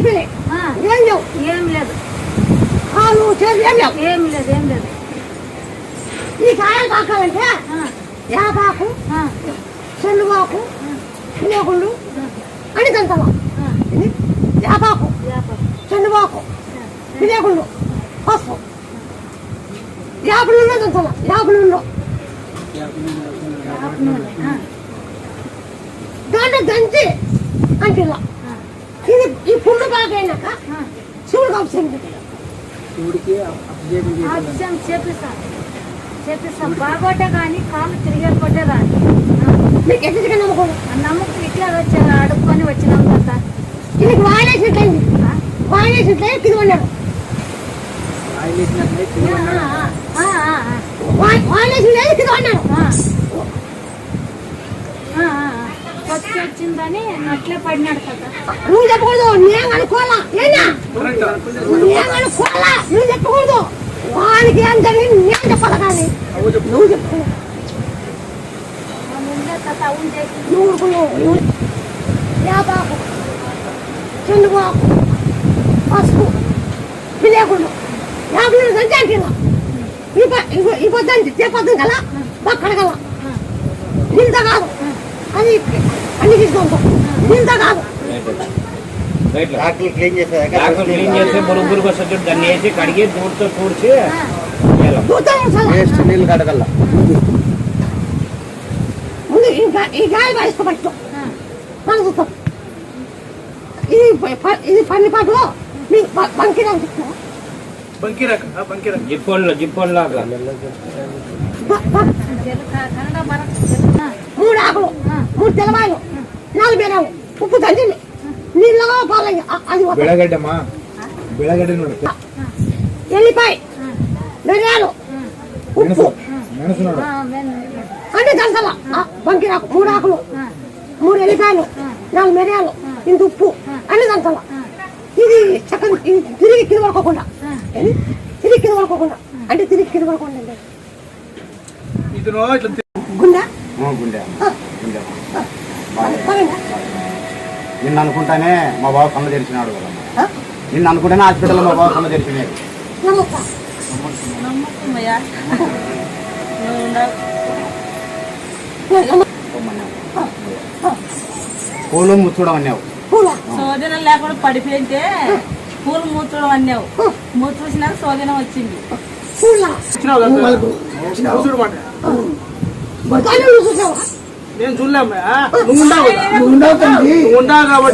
అయిపోయినాయి. ఏం లేవు, ఏం లేదు. కాలు చేతులు ఏం లేవు, ఏం లేదు, ఏం లేదు. ఈ కాయలు కాకాలంటే యాపాకు, చెల్లువాకు, పిల్లగుళ్ళు అని దంతమా. యాపాకు, చెల్లువాకు, పిల్లగుళ్ళు, పసుపు, యాభై దంతమా. యాభై దాంట్లో దంచి అంటే ఇది ఈ పుండు బాగా అయినాక శివుడికి అభిషేకం చేపిస్తాం బాగోటే కానీ కాళ్ళు తిరిగే కొట్టే రాదు. మీకు ఎట్లా నమ్మకం? నమ్మకం ఇట్లా వచ్చారు, అడుక్కొని వచ్చినాం కదా. ఇది వాయిలేసినట్లయింది, వాయిలేసినట్లయి తిరువన్నారు, వాయిలేసినట్లయి తిరువన్నారు. వచ్చి వచ్చిందని అట్లే పడినాడు కదా. నువ్వు చెప్పకూడదు, నేను అనుకోవాలా. నేను అనుకోవాలా, నువ్వు చెప్పకూడదు. వానికి ఏం జరిగింది నేను చెప్పాలి, కానీ నువ్వు చెప్పుకో. నువ్వు యాపాకు, చెండుబాకు, పసుపు, పిల్లగుళ్ళు, యాభై దంచి అంటున్నా. ఈ పొద్దు చెప్పొద్దు కదా, పక్కన కదా నింత కాదు, అది అన్ని తీసుకుంటాం. నింత కాదు, క్లీన్ చేసి బురుగు వస్తుంది, దాన్ని వేసి కడిగి దూడుతో కూర్చి నీళ్ళు కడగల. ముందు ఈ గాయ ఇష్టపడతాం మనం చూస్తాం. ఇది పన్నిపాటులో జిప్పన్ లాగా 3 ఆకులు, 3 తెల్లవాయలు, 4 బెనాలు, ఉప్పు దంచింది, నీళ్ళగా పాలయ్య. అది బిడగడ్డమ్మా, బిడగడ్డ ఎల్లిపాయ, మిరియాలు, ఉప్పు అన్ని దంచాల. బంకిరాకు 3 ఆకులు, 3 ఎల్లిపాయలు, 4 మిరియాలు, ఇంత ఉప్పు అన్ని దంచాల. ఇది చక్కగా తిరిగి కింద పడుకోకుండా, తిరిగి కింద పడుకోకుండా, అంటే తిరిగి కింద పడుకోండి. గుండె నిన్ను అనుకుంటానే మా బాబు కళ్ళు తెరిచినాడు కదా. నిన్ను అనుకుంటేనే హాస్పిటల్లో మా బాబు కళ్ళు తెరిచినాడు. పూలు ముచ్చడం అన్నావు, సోదనం లేకుండా పడిపోయింటే పూలు మూర్చడం అన్నావు. మూర్చినాక సోదనం వచ్చింది. నేను చూడలేమ్మా, నువ్వు ఉండవు కాబట్టి